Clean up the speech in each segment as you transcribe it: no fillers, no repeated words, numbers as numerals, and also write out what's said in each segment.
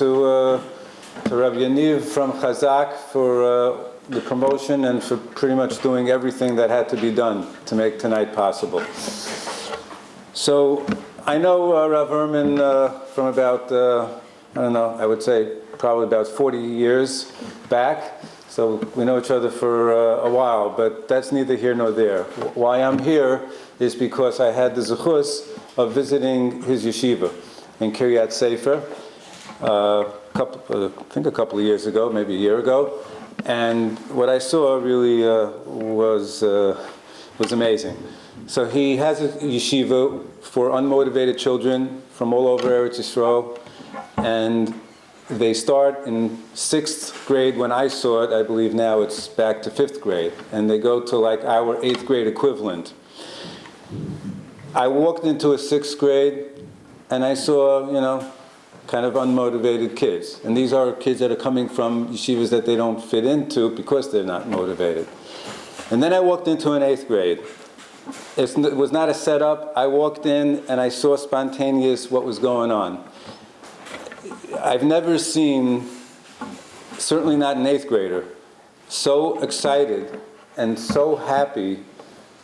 to Rabbi Yaniv from Chazak for the promotion and for pretty much doing everything that had to be done to make tonight possible. So I know Rav Ehrman from about, I would say probably about 40 years back. So we know each other for a while, but that's neither here nor there. Why I'm here is because I had the zechus of visiting his yeshiva in Kiryat Sefer, I think a couple of years ago, maybe a year ago, and what I saw really was amazing. So he has a yeshiva for unmotivated children from all over Eretz Yisrael, and they start in 6th grade. When I saw it, I believe now it's back to 5th grade, and they go to like our 8th grade equivalent. I walked into a 6th grade, and I saw, kind of unmotivated kids. And these are kids that are coming from yeshivas that they don't fit into because they're not motivated. And then I walked into an 8th grade. It was not a setup. I walked in, and I saw spontaneous what was going on. I've never seen, certainly not an 8th grader, so excited and so happy.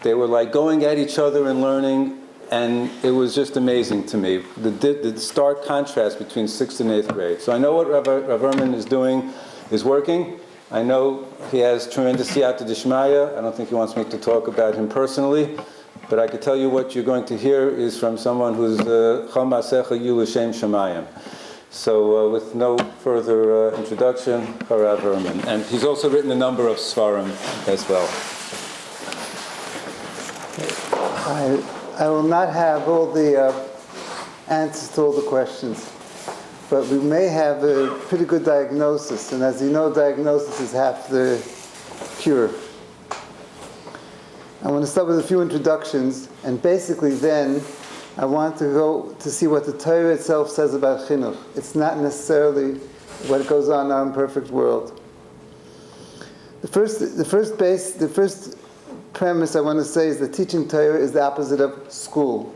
They were like going at each other and learning, and it was just amazing to me, the stark contrast between 6th and 8th grade. So I know what Rav Ehrman is doing is working. I know he has tremendous siyata d'shmaya. I don't think he wants me to talk about him personally, but I could tell you what you're going to hear is from someone who's chal ma'asecha yu l'shem shamayim. So with no further introduction, Rav Ehrman. And he's also written a number of Seforim as well. I will not have all the answers to all the questions, but we may have a pretty good diagnosis, and as you know, diagnosis is half the cure. I want to start with a few introductions, and basically then I want to go to see what the Torah itself says about Chinuch. It's not necessarily what goes on in our imperfect world. The first premise I want to say is that teaching Torah is the opposite of school.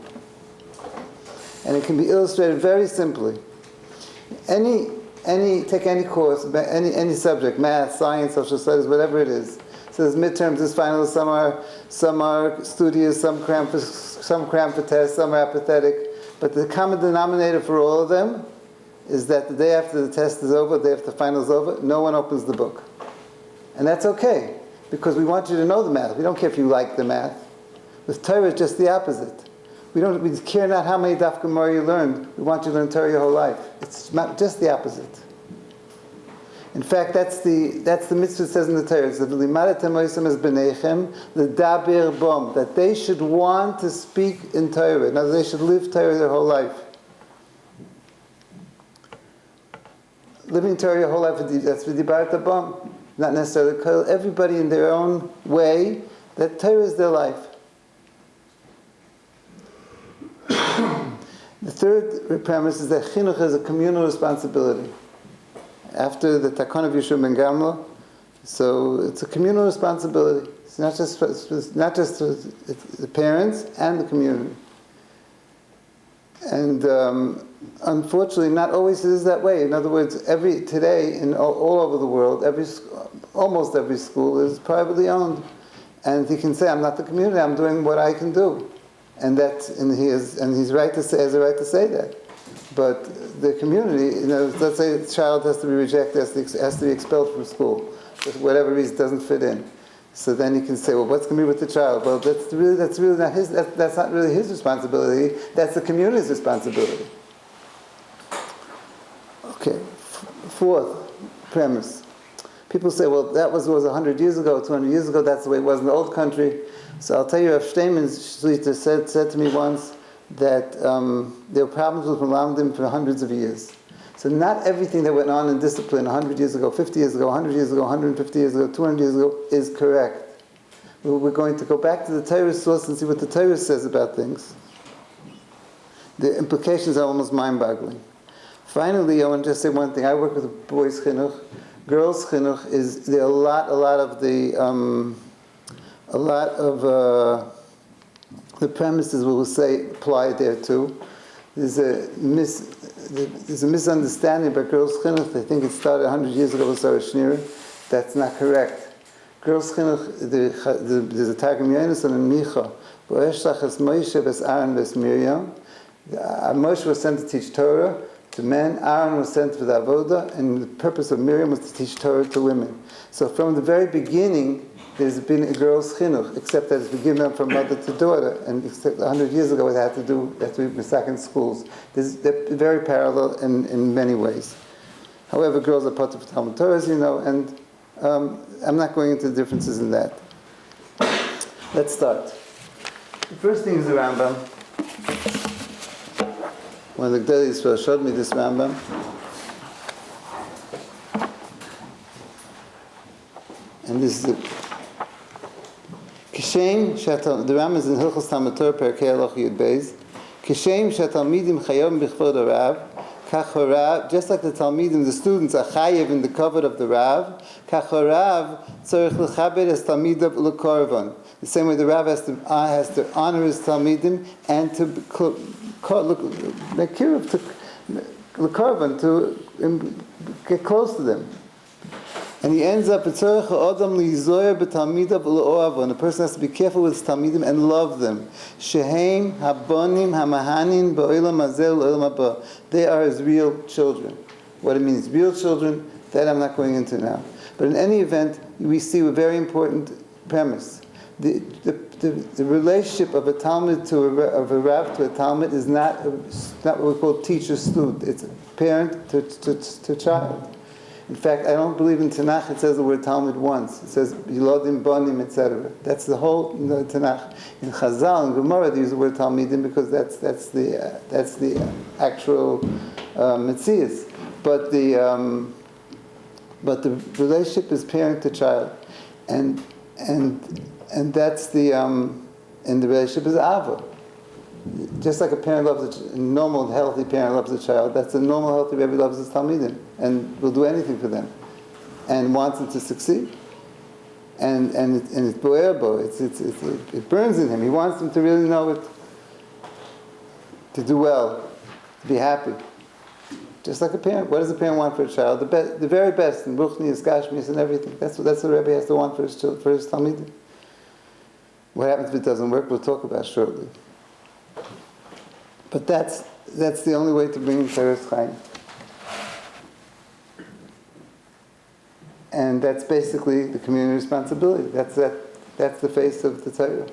And it can be illustrated very simply. Take any course, any subject, math, science, social studies, whatever it is. So there's midterms, there's finals, some are studious, some cram for tests, some are apathetic. But the common denominator for all of them is that the day after the test is over, the day after the final is over, no one opens the book. And that's okay, because we want you to know the math. We don't care if you like the math. With Torah, it's just the opposite. We care not how many daf gemara you learned. We want you to learn Torah your whole life. It's not just the opposite. In fact, that's the mitzvah it says in the Torah. It's that they should want to speak in Torah. In other words, they should live Torah their whole life. Living Torah your whole life, that's v'dibarat bom. Not necessarily everybody in their own way, that Torah is their life. The third premise is that Chinuch is a communal responsibility. After the Takon of Yeshua ben Gamla, so it's a communal responsibility. It's not just the parents and the community. And unfortunately, not always is that way. In other words, today in all over the world, almost every school is privately owned, and he can say, "I'm not the community. I'm doing what I can do," and he's right to say, has the right to say that. But the community, let's say a child has to be rejected, has to be expelled from school, for whatever reason doesn't fit in. So then you can say, well, what's going to be with the child? Well, that's really not his. That's not really his responsibility. That's the community's responsibility. Okay, fourth premise. People say, well, that was 100 years ago, 200 years ago. That's the way it was in the old country. So I'll tell you, Rav Steinman's Shlita said to me once that there were problems with Malamdim for hundreds of years. So not everything that went on in discipline 100 years ago, 50 years ago, 100 years ago, 150 years ago, 200 years ago is correct. We're going to go back to the Torah source and see what the Torah says about things. The implications are almost mind-boggling. Finally, I want to just say one thing. I work with boys' chinuch. Girls' chinuch is there are a lot of the premises we will say apply there too. There's there's a misunderstanding about girls' chinuch. They think it started 100 years ago with Sarah Schneer. That's not correct. Girls' chinuch, there's a Targum Yonason and Micha. V'eshlach es Moshe ves Aaron ves Miriam. Moshe was sent to teach Torah to men. Aaron was sent for the avoda, and the purpose of Miriam was to teach Torah to women. So from the very beginning, there's been a girls' chinuch, except that it's been given from mother to daughter, and except 100 years ago it had to be in schools. They're very parallel in many ways. However, girls are part of Talmud Torah, as you know, and I'm not going into the differences in that. Let's start. The first thing is the Rambam. One of the Gdei showed me this Rambam. And this is the Kishem Shatal. The Rambam is in Halichos Olam Perkei Halacha Yud Beis. Kishem Shatalmidim Chayom B'chvod Rav. Kach Harav, just like the Talmidim, the students are chayev in the covet of the Rav. Kach Harav tzorich l'chabed es Talmidav l'korvan. The same way the Rav has to honor his Talmidim and to make kiruv to l'korvan, to get close to them. And he ends up, and the person has to be careful with his talmidim and love them. Shehem habonim hamahanin ba'olam hazeh u'olam haba. They are his real children. What it means, real children, that I'm not going into now. But in any event, we see a very important premise. The relationship of a Talmud of a Rav to a Talmud is not what we call teacher-student. It's parent to child. In fact, I don't believe in Tanakh it says the word Talmud once. It says Yilodim, Bonim, etc. That's the whole Tanakh. In Chazal and Gemara they use the word Talmidim because that's the actual Metzias. But the relationship is parent to child, and that's the and the relationship is Ava. Just like a parent loves a normal, healthy parent loves a child, that's a normal, healthy Rebbe loves his Talmidim and will do anything for them and wants them to succeed. And it's boerbo, it burns in him. He wants them to really know it, to do well, to be happy. Just like a parent. What does a parent want for a child? The very best, and Ruchnius, Gashmius, and everything. That's what the Rebbe has to want for his Talmidim. What happens if it doesn't work, we'll talk about shortly. But that's the only way to bring in Teres Chaim. And that's basically the community responsibility. That's the face of the Torah.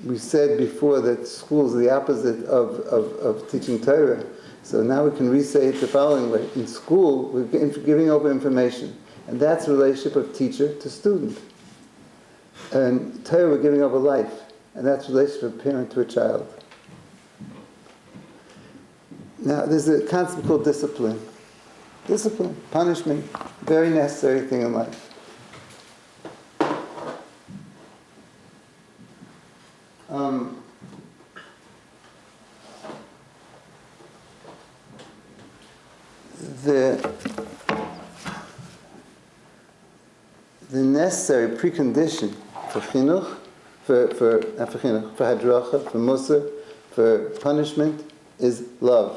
We said before that schools are the opposite of teaching Torah. So now we can re-say it the following way. In school, we're giving over information. And that's the relationship of teacher to student. And Torah, we're giving over life. And that's the relationship of parent to a child. Now, there's a concept called discipline. Discipline, punishment, very necessary thing in life. The necessary precondition for chinuch, for hadracha, for musar, for punishment, is love.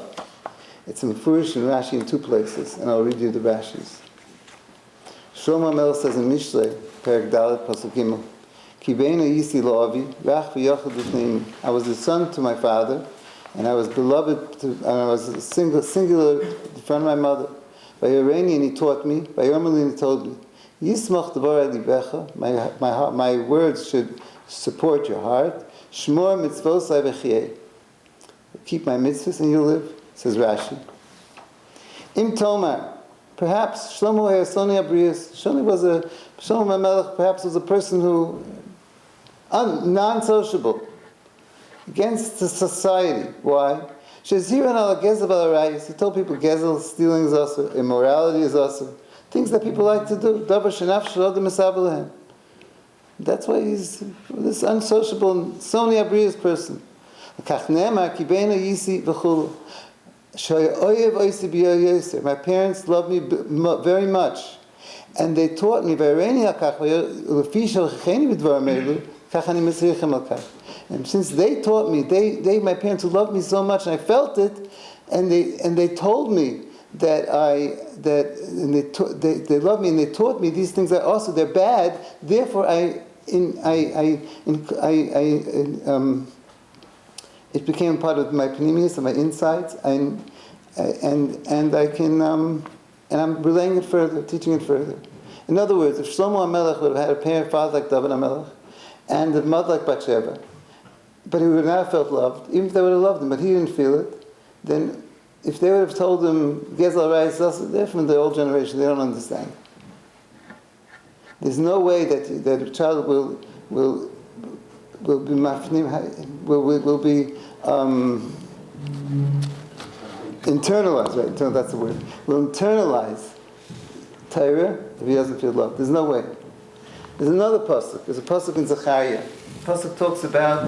It's in Mefurish and Rashi in two places, and I'll read you the Rashis. Shlomo Melech says in Mishlei, Perek Dalet, Pasuk Gimel, Ki beina yisi lo'avi, rach v'yachad v'fneimi. I was the son to my father, and I was beloved, and I was singular in front of my mother. Vayoreni, and he taught me. Vayormeli, and he told me, Yismach devorei libecha, my words should support your heart. Shmor mitzvosai v'chiyei. Keep my mitzvahs and you'll live, says Rashi. Im Tomar, perhaps Shlomo Soni Abrius. Shlomo Melech perhaps was a person who non-sociable, against the society. Why? Sheziran al gezel al. He told people gezel, stealing is also, immorality is also. Things that people like to do. That's why he's this unsociable, Soni Abrius person. My parents loved me very much. And they taught me, And since they taught me, my parents who loved me so much, and I felt it, and they told me that they loved me, and they taught me these things are also they're bad. Therefore, it became part of my panemius and my insights, and I can and I'm relaying it further, teaching it further. In other words, if Shlomo HaMelech would have had a parent, father like David HaMelech, and a mother like Bathsheba, but he would not have felt loved, even if they would have loved him, but he didn't feel it, then if they would have told him, Gezel Rai, they're from the old generation, they don't understand. There's no way that a child will be mafnim, will be internalized, right? That's the word. Will internalize Torah if he doesn't feel love. There's no way. There's another pasuk. There's a pasuk in Zechariah. The pasuk talks about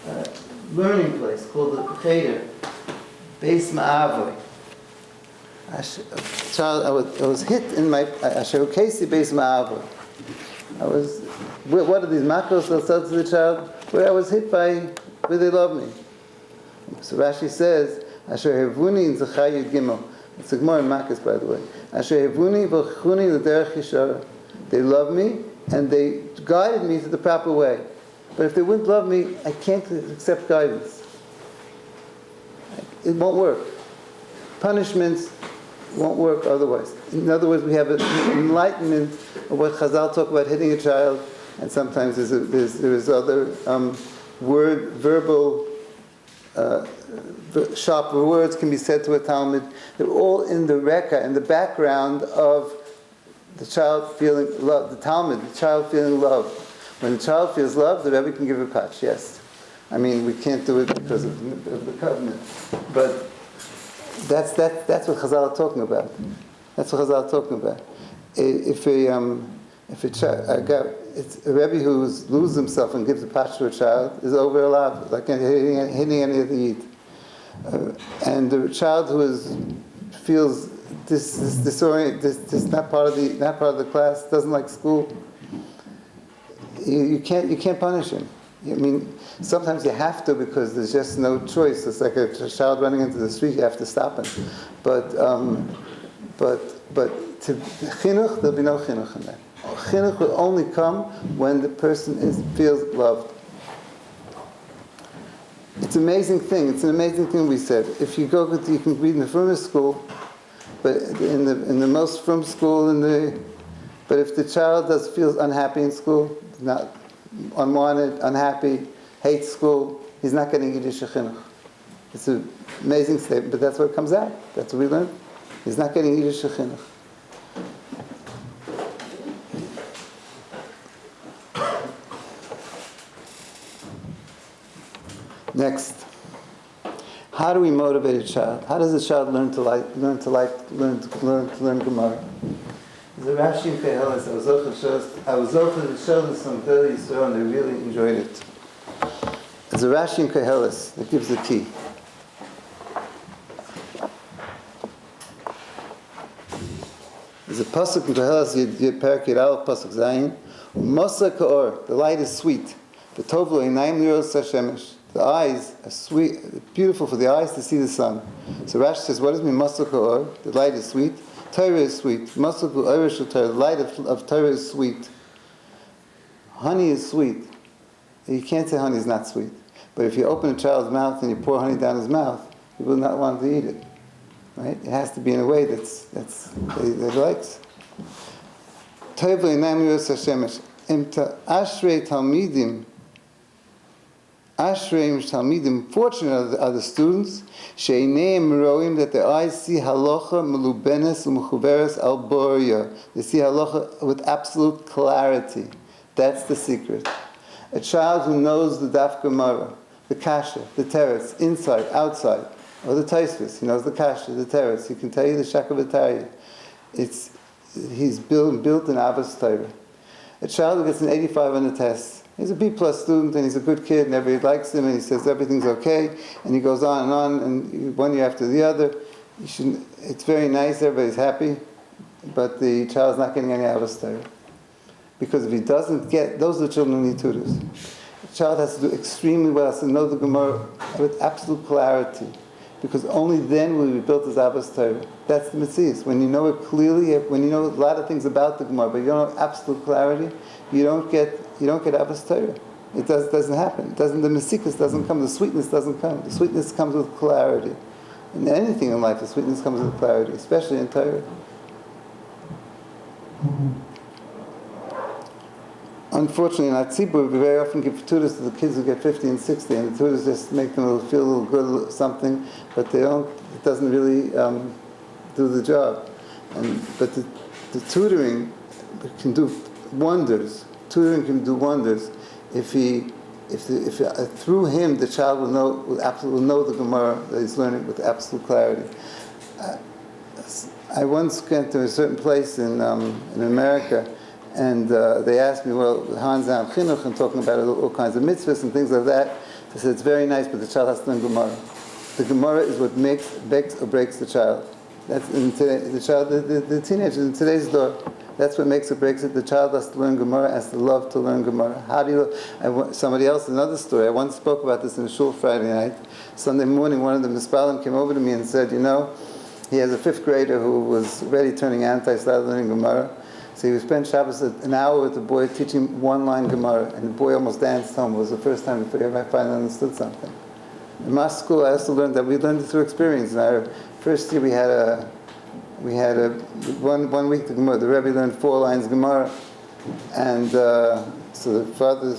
a learning place called the Cheder, Beis Ma'avoy. I was hit in my Asher Ukesi Beis Ma'avoy. What are these makros that said to the child? Where I was hit by where they love me. So Rashi says, Asher Hevuni in Zechariah Gimel. It's a Gemara in Makos, by the way. Asher Hevuni v'chuni l'derech yishara. They love me and they guided me to the proper way. But if they wouldn't love me, I can't accept guidance. It won't work. Punishments won't work otherwise. In other words, we have an enlightenment of what Chazal talk about hitting a child, and sometimes there is other verbal sharper words can be said to a Talmud. They're all in the reka, in the background of the child feeling love, the Talmud, the child feeling love. When the child feels love, the Rebbe can give a patch, yes. I mean, we can't do it because of the covenant. But that's what Chazal are talking about. That's what Chazal are talking about. If a Rebbe who loses himself and gives a patch to a child is over allowed, like hitting any other yid. And the child who feels disoriented, this not part of the class, doesn't like school, you can't punish him. I mean, sometimes you have to because there's just no choice. It's like a child running into the street; you have to stop him. But to chinuch, there'll be no chinuch in that. Chinuch will only come when the person feels loved. It's an amazing thing. It's an amazing thing we said. If you you can read in the frommest school, but in the most frum school, but if the child feels unhappy in school, not unwanted, unhappy, hates school, he's not getting Yiddish chinuch. It's an amazing statement, but that's what comes out. That's what we learned. He's not getting Yiddish chinuch. Next, how do we motivate a child? How does a child learn to learn Gemara? The Rashi in Kehelis, I was over to show this some very Yisrael, and they really enjoyed it. There's a Rashi in Kehelis that gives the key. There's a pasuk in Kehelis, Perek Yud pasuk Zayin, Mosa Ka'or, the light is sweet. The Tovlo Einayim Liros HaShemesh. The eyes are sweet, beautiful for the eyes to see the sun. So Rashi says, what does it mean, Mosa Ka'or? The light is sweet. Torah is sweet. Mosa Ka'or Shel Torah. The light of Torah is sweet. Honey is sweet. You can't say honey is not sweet. But if you open a child's mouth and you pour honey down his mouth, he will not want to eat it. Right? It has to be in a way that he likes. Tovlo Einayim Liros HaShemesh. Ashrei Talmidim. Ashreim Talmidim, fortunate are the students, Sheineim Roim, that their eyes see halacha melubenes u'mechuveres al boria. They see halacha with absolute clarity. That's the secret. A child who knows the daf gemara, the kasha, the teretz, inside, outside, or the taisvis, he knows the kasha, the teretz, he can tell you the shakavatari. He's built in Avos Torah. A child who gets an 85 on the test, he's a B+ student and he's a good kid and everybody likes him and he says everything's okay and he goes on and one year after the other. It's very nice, everybody's happy, but the child's not getting any Avos Torah. Because if he doesn't get, those are the children who need tutors. child has to do extremely well, has to know the Gemara with absolute clarity, because only then will we build his Abbas Torah. That's the Metzias. When you know it clearly, when you know a lot of things about the Gemara, but you don't have absolute clarity, you don't get Abbas Torah. It doesn't happen. The Mesikas doesn't come. The sweetness doesn't come. The sweetness comes with clarity. In anything in life, the sweetness comes with clarity, especially in Torah. Unfortunately, in our tzibur, we very often give tutors to the kids who get 50 and 60, and the tutors just make them feel a little good, something, but they don't. It doesn't really do the job. But the tutoring can do wonders. Tutoring can do wonders if through him the child will know the Gemara that he's learning with absolute clarity. I once went to a certain place in America, and they asked me, well, Hans and Ha-Chinuch, and talking about all kinds of mitzvahs and things like that. They said, it's very nice, but the child has to learn Gemara. The Gemara is what makes or breaks the child. That's the teenagers in today's door. That's what makes or breaks it. The child has to learn Gemara, has to love to learn Gemara. Somebody else, another story. I once spoke about this in a shul Friday night. Sunday morning, one of the mispalim came over to me and said, he has a 5th grader who was already turning anti, started learning Gemara. So he spent Shabbos an hour with the boy teaching one line Gemara, and the boy almost danced home. It was the first time he finally understood something. In my school, I also learned that we learned it through experience. In our first year, we had one week the Gemara. The Rebbe learned 4 lines Gemara, and so the father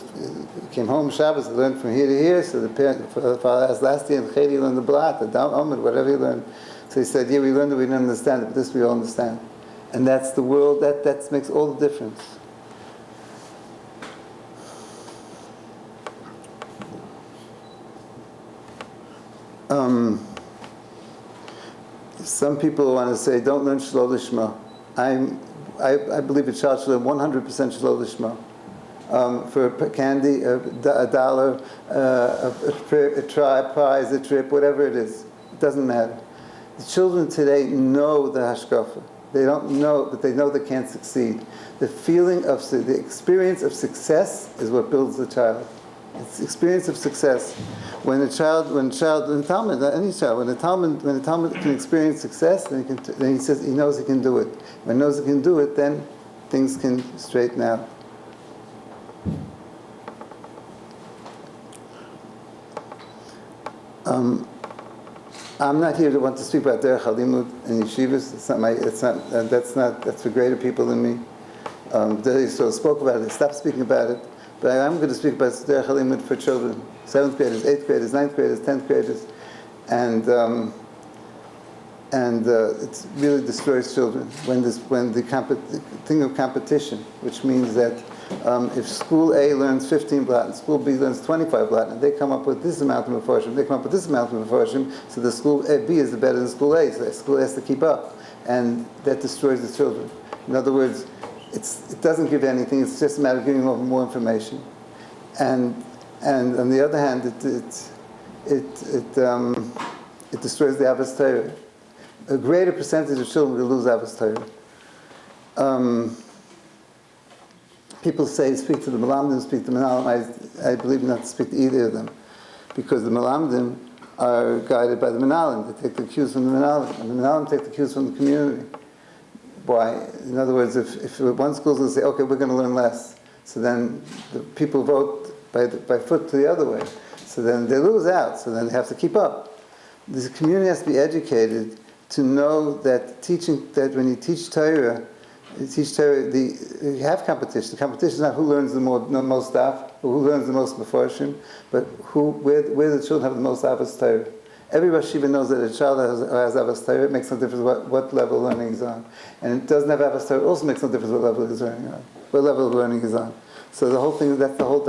came home Shabbos, learned from here to here. So the father asked last year, and Chedi learned the Blat, the Dam Amud, whatever he learned. So he said, we learned it, we didn't understand it, but this we all understand. And that's the world, that makes all the difference. Some people want to say, don't learn Shlo Lishma. I believe a child should learn 100% Shlo Lishma. For a candy, a dollar, a prize, a trip, whatever it is. It doesn't matter. The children today know the hashkafa. They don't know, but they know they can't succeed. The experience of success is what builds the child. It's the experience of success. When the Talmud, not any child, when the Talmud can experience success, then he says he knows he can do it. When he knows he can do it, then things can straighten out. I'm not here to want to speak about Derech HaLimud and yeshivas. That's for greater people than me. They sort of spoke about it. They stopped speaking about it. But I'm going to speak about Derech HaLimud for children, 7th graders, 8th graders, 9th graders, 10th graders, and it really destroys children when the thing of competition, which means that if school A learns 15 blat and school B learns 25 blat, and they come up with this amount of mefarshim, they come up with this amount of mefarshim, so the school B is better than school A, so the school has to keep up, and that destroys the children. In other words, it doesn't give anything. It's just a matter of giving over more information, and on the other hand, it destroys the Abbas Torah. A greater percentage of children will lose Abbas Torah. People say speak to the Melamdim, speak to the Menalim. I believe not to speak to either of them, because the Melamdim are guided by the Menalim. They take the cues from the Menalim, and the Menalim take the cues from the community. Why? In other words, if one school is going to say, okay, we're going to learn less, so then the people vote by foot to the other way. So then they lose out, so then they have to keep up. The community has to be educated to know that when you teach Torah, you have competition. The competition is not who learns the most stuff, or who learns the most mefarshim, but where the children have the most Abbas Torah. Every Rosh Yeshiva knows that a child has Abbas Torah. It makes no difference what level of learning he's on, and it doesn't have Abbas Torah. It also makes no difference what level he's learning on. What level of learning he's on. So the whole thing. That's the whole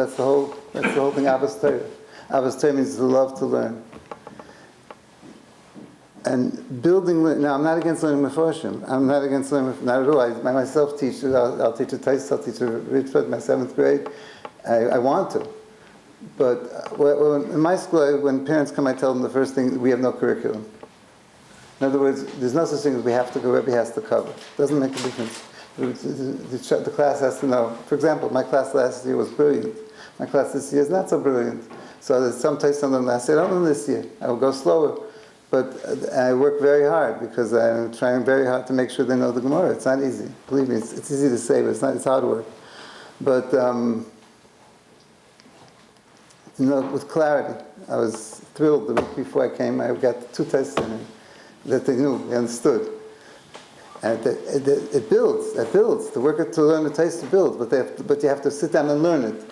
thing. Abbas Torah. Abbas Torah means the love to learn. And building. Now, I'm not against learning mefarshim. I'm not against learning. Not at all. I myself teach. I'll teach a Tais. I'll teach a Ritva in my 7th grade. I want to. But in my school, when parents come, I tell them the first thing, we have no curriculum. In other words, there's no such thing as we have to go, Rebbe has to cover. It doesn't make a difference. The class has to know. For example, my class last year was brilliant. My class this year is not so brilliant. So there's sometimes something last year, I don't know this year. I will go slower. But I work very hard because I'm trying very hard to make sure they know the Gemara. It's not easy. Believe me, it's easy to say, but it's hard work. But, with clarity. I was thrilled the week before I came. I got 2 tests in it that they knew, they understood. And it builds. The worker to learn the taste to build, but you have to sit down and learn it.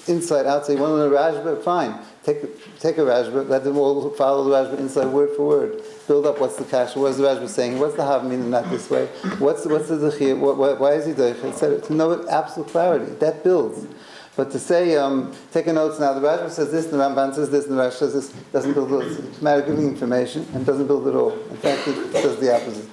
Inside, outside. You want to learn a Rajba? Fine. Take a Rajba, let them all follow the Rajba inside word for word. Build up what's the kasha, what's the Rajba saying, what's the Hav meaning not this way, what's the Zechir, why is he doing it, etc. To know it absolute clarity. That builds. But to say, take a notes now, the Rajba says this, the Ramban says this, and the Rash says this, doesn't build it. It's a matter of giving information and doesn't build it all. In fact, it does the opposite.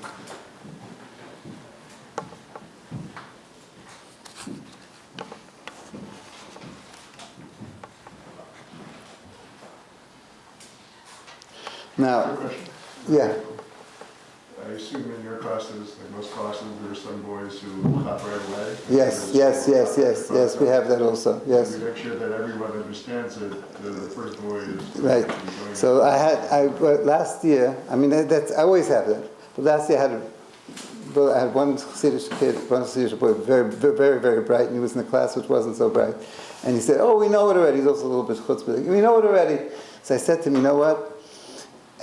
Now, yeah. I assume in your classes, like most classes, there are some boys who clap right away. Yes, we have that also, yes. We make sure that everyone understands that the first boy is... Right. So last year, I I always have that. But last year I had one Chassidish kid, one Chassidish boy, very, very, very bright, and he was in a class which wasn't so bright. And he said, oh, we know it already. He's also a little bit chutzpah. We know it already. So I said to him, you know what?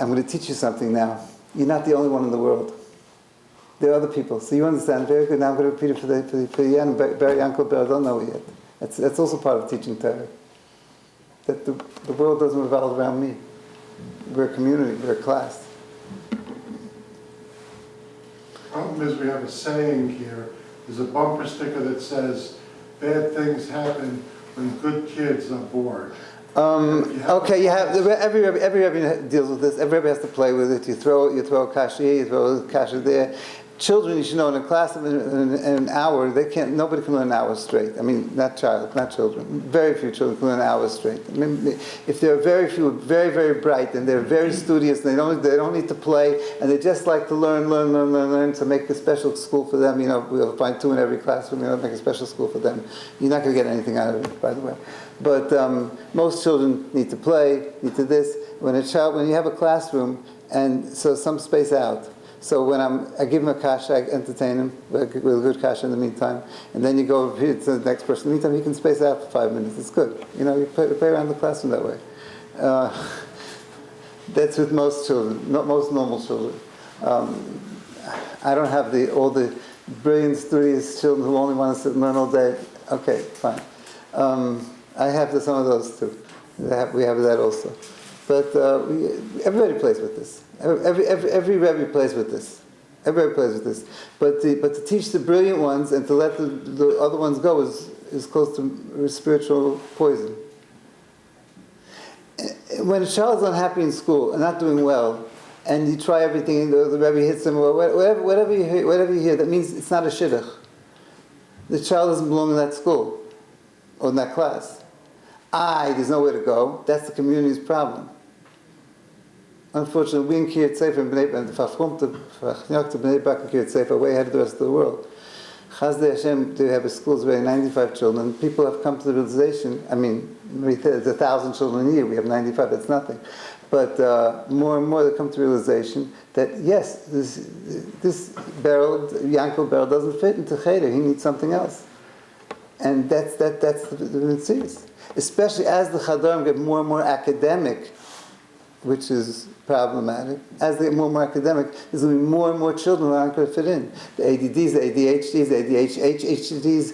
I'm going to teach you something now. You're not the only one in the world. There are other people. So you understand very good. Now I'm going to repeat it for you. And Barry Uncle Bear don't know it yet. That's also part of teaching Torah. That the world doesn't revolve around me. We're a community. We're a class. The problem is we have a saying here. There's a bumper sticker that says, bad things happen when good kids are bored. Okay, you have every Rebbe deals with this. Every Rebbe has to play with it. You throw a kasha here, you throw a kasha there. Children, you should know, in a class of an hour, nobody can learn an hour straight. Not children. Very few children can learn an hour straight. If there are very few, very, very bright, and they're very studious, and they don't need to play, and they just like to learn, to make a special school for them. We'll find 2 in every classroom, make a special school for them. You're not going to get anything out of it, by the way. But most children need to play, need to this. When you have a classroom, and so some space out. So when I give him a kasha, I entertain him with a good kasha in the meantime, and then you go repeat it to the next person. In the meantime, he can space out for 5 minutes. It's good. You play around the classroom that way. That's with most children, not most normal children. I don't have all the brilliant, studious children who only want to sit and learn all day. Okay, fine. I have some of those too. We have that also. But everybody plays with this. Every Rebbe plays with this. Everybody plays with this. But to teach the brilliant ones and to let the other ones go is close to spiritual poison. When a child's unhappy in school and not doing well, and you try everything, and the Rebbe hits him, or whatever you hear, that means it's not a shidduch. The child doesn't belong in that school or in that class. There's nowhere to go. That's the community's problem. Unfortunately, we in Kiryat Sefer and the Ha-Chinuch to Bnei Brak and Kiryat Sefer are way ahead of the rest of the world. Chazdei Hashem, they have schools where 95 children. People have come to the realization, there's 1,000 children a year, we have 95, that's nothing. But more and more they come to the realization that yes, this barrel, Yankel barrel, doesn't fit into Cheder, he needs something else. And that's the mitzvah. Especially as the Chadarim get more and more academic, which is problematic. As they get more and more academic, there's going to be more and more children who aren't going to fit in. The ADDs, the ADHDs, the ADHDs,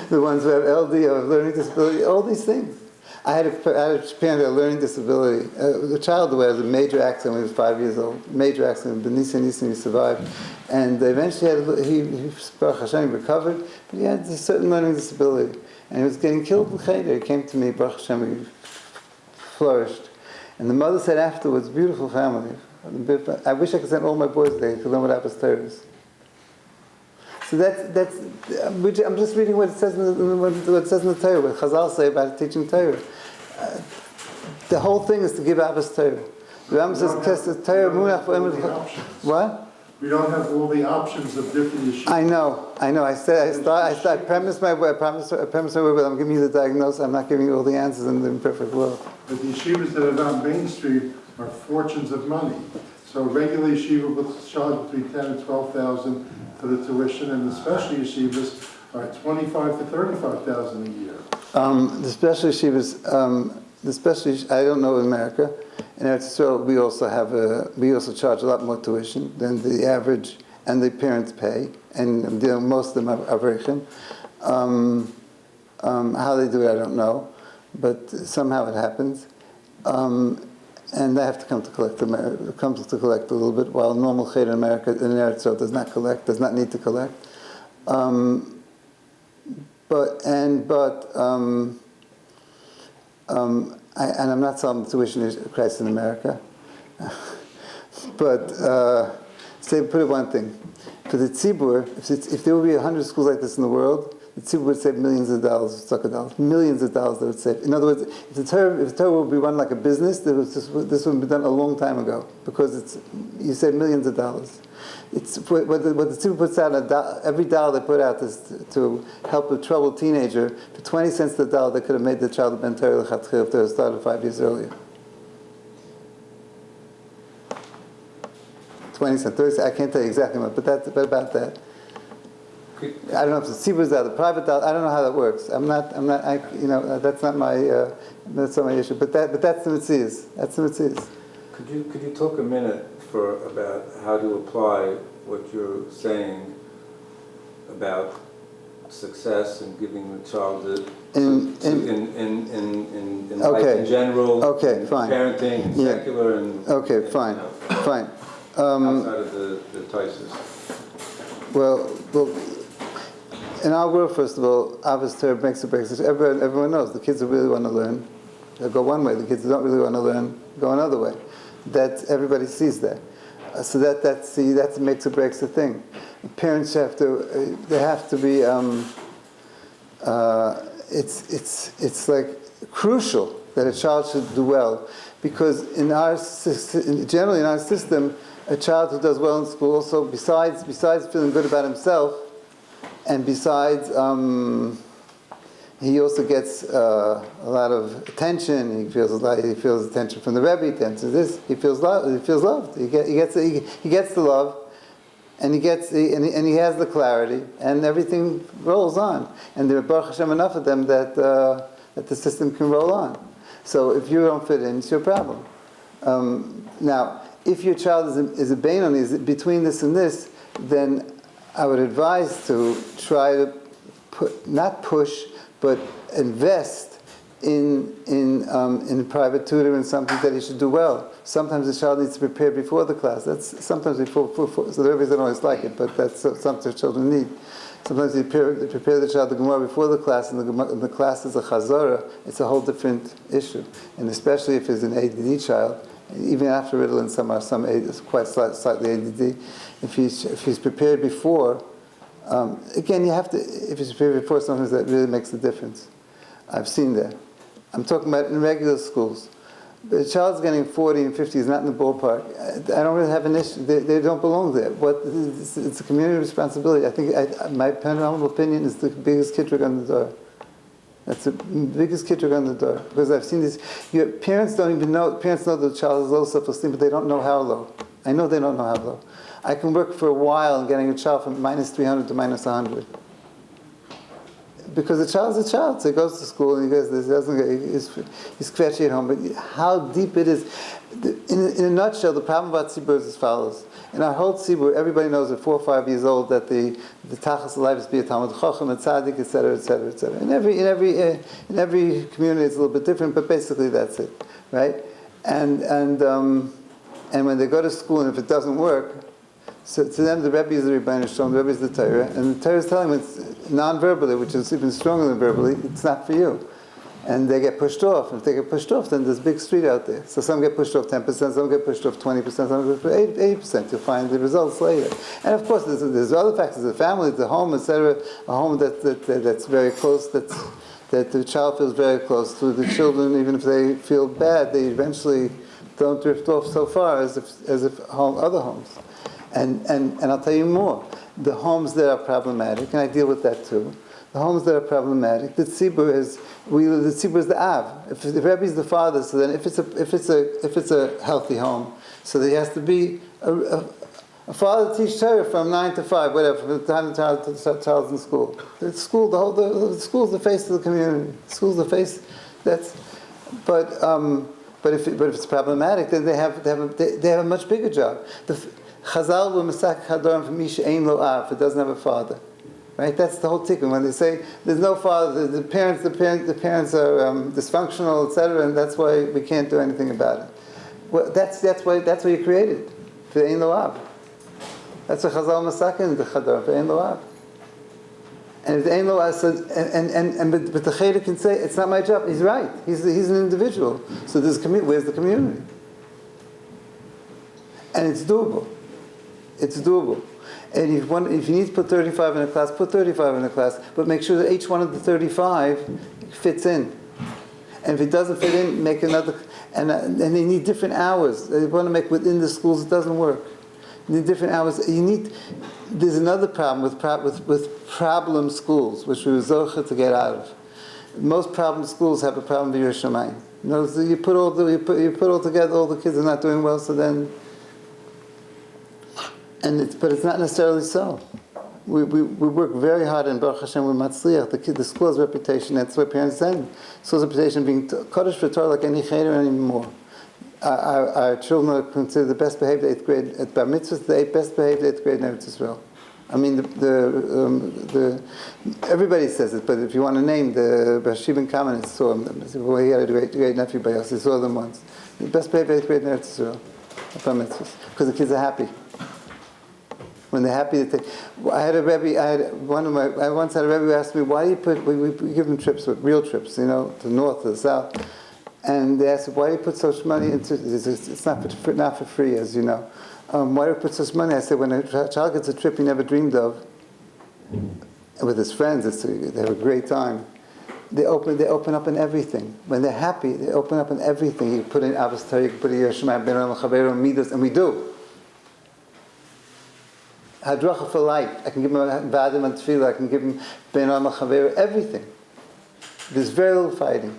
the ones who have LD or learning disability, all these things. I had a parent who had a learning disability. The child who had a major accident when he was 5 years old. Major accident, B'Nisan he survived. And eventually he Baruch Hashem, recovered, but he had a certain learning disability. And he was getting killed in Cheder. He came to me, Baruch Hashem, he flourished. And the mother said afterwards, beautiful family. I wish I could send all my boys there to learn what Abbas Torah is. So I'm just reading what it says in the Torah, what Chazal say about teaching Torah. The whole thing is to give Abbas Torah. The Rambam says, "Kes Torah munach v'emet." What? We don't have all the options of different yeshivas. I know. I premise my word, but I'm giving you the diagnosis. I'm not giving you all the answers in the imperfect world. But the yeshivas that are not mainstream are fortunes of money. So a regular yeshiva will charge between 10 and 12,000 for the tuition, and the special yeshivas are 25 to 35,000 a year. The special yeshivas, I don't know in America. In Eretz Yisrael, we also charge a lot more tuition than the average, and the parents pay, and most of them are Avrohim. How they do it, I don't know, but somehow it happens. And they have to come to collect a little bit, while normal cheder in America, in Eretz Yisrael, does not need to collect. And I'm not solving the tuition crisis in America, but say, put it one thing: for the tzibur, if there would be 100 schools like this in the world, the tzibur would save millions of dollars, millions of dollars they would save. In other words, if the Torah would be run like a business, this would have been done a long time ago, because you save millions of dollars. It's what the tzibur puts out, every dollar they put out is to help a troubled teenager. For 20 cents to the dollar, they could have made the child a Bain Torah if they had started 5 years earlier. 20 cents, 30 cents, I can't tell you exactly what, but about that. I don't know if the tzibur is out, the private dollar. I don't know how that works. That's not my issue. But that's the mitzias. That's the mitzias. Could you talk a minute about how to apply what you're saying about success and giving the child in life in general, okay, fine, parenting, and secular, and fine. outside of the Taisus. Well, in our world, first of all, Avos Torah makes or breaks. Everyone knows the kids who really want to learn, they'll go one way. The kids who don't really want to learn go another way. That everybody sees that. So that makes or breaks the thing. Parents have to be. It's like crucial that a child should do well, because generally in our system, a child who does well in school also, besides feeling good about himself, and besides, he also gets a lot of attention. He feels attention from the Rebbe, attention to this. He feels loved. He gets the love, and he has the clarity, and everything rolls on. And there are Baruch Hashem enough of them that the system can roll on. So if you don't fit in, it's your problem. Now, if your child is a Bainoni, is between this and this, then I would advise to try to not push, but invest in private tutor and something that he should do well. Sometimes the child needs to prepare before the class. That's sometimes before so the rabbis don't always like it, but that's something children need. Sometimes they prepare the child the Gemara before the class, and the class is a chazara. It's a whole different issue, and especially if it's an ADD child. Even after Ritalin, some quite slightly ADD. If he's prepared before, again, you have to. If he's prepared before, sometimes that really makes a difference. I've seen that. I'm talking about in regular schools. The child's getting 40 and 50 is not in the ballpark. I don't really have an issue. They don't belong there. It's a community responsibility. I think my personal opinion is the biggest kitrug on the door. That's the biggest kitrug on the door, because I've seen this. Parents don't even know. Parents know the child has low self-esteem, but they don't know how low. I know they don't know how low. I can work for a while in getting a child from -300 to -100, because the child's a child. So he goes to school and he's scratchy at home. But how deep it is. In a nutshell, the problem about tzibur is as follows. In our whole tzibur, everybody knows at 4 or 5 years old that the tachas of life is be a talmid chacham, a tzaddik, etc., etc., etc. In every community, it's a little bit different, but basically that's it, right? And when they go to school, and if it doesn't work, so to them the Rebbe is the Rabbeim Shalom, the Rebbe is the Torah, and the Torah is telling them it's non-verbally, which is even stronger than verbally. It's not for you. And they get pushed off. And if they get pushed off, then there's a big street out there. So some get pushed off 10%, some get pushed off 20%, some get pushed off 80%. You'll find the results later. And of course, there's other factors: the family, the home, etc. A home that's very close, that the child feels very close to. The children, even if they feel bad, they eventually don't drift off so far as if other homes. And I'll tell you more. The homes that are problematic, and I deal with that too. The homes that are problematic, the tzibur is the av. If the Rebbe is the father, so then if it's a healthy home, so there has to be a father to teach Torah from 9 to 5, whatever, from the time the child's in school. The school's the face of the community. The school's the face. But if it's problematic, then they have a much bigger job. The Chazal will masak hadorim from Misha Ein Lo Av, if it doesn't have a father. Right? That's the whole tikkun. When they say there's no father, the parents are dysfunctional, etc., and that's why we can't do anything about it. Well, that's why you created for Ein Lo Av. That's what Chazal masakin the chadar for Ein Lo Av. And if the Ein Lo Av says, but the Cheder can say it's not my job. He's right. He's an individual. So where's the community? And it's doable. It's doable. And if you need to put 35 in a class, put 35 in a class, but make sure that each one of the 35 fits in. And if it doesn't fit in, make another. And they need different hours. They want to make within the schools, it doesn't work. You need different hours. There's another problem with problem schools, which we were zocher to get out of. Most problem schools have a problem with Yerushalayim. You put all together, all the kids are not doing well, so then. But it's not necessarily so. We work very hard, and Baruch Hashem we matzliach. The school's reputation. That's what parents said. School's reputation being kodesh for Torah like any cheder anymore. Our children are considered the best behaved 8th grade at Bar Mitzvahs. The best behaved 8th grade in Eretz Yisrael. I mean, everybody says it, but if you want to name the Bashibin Kamenetz saw him. He had a great nephew by us. He saw them once. The best behaved 8th grade in Eretz Yisrael at Bar Mitzvahs, because the kids are happy. When they're happy that I once had a Rebbe who asked me, why do you we give them trips, real trips, to the north, to the south. And they asked, why do you put so much money into, it's not for free, as you know. Why do you put so much money? I said, when a child gets a trip he never dreamed of, with his friends, they have a great time. They open up in everything. When they're happy, they open up in everything. You put in Abbas Torah, you can put in Yerushalayim, Bain Adam LeChavero, Midos, and we do. Hadracha for life. I can give him Vadim and Tefillah. I can give him Bain Adam LeChavero. Everything. There's very little fighting.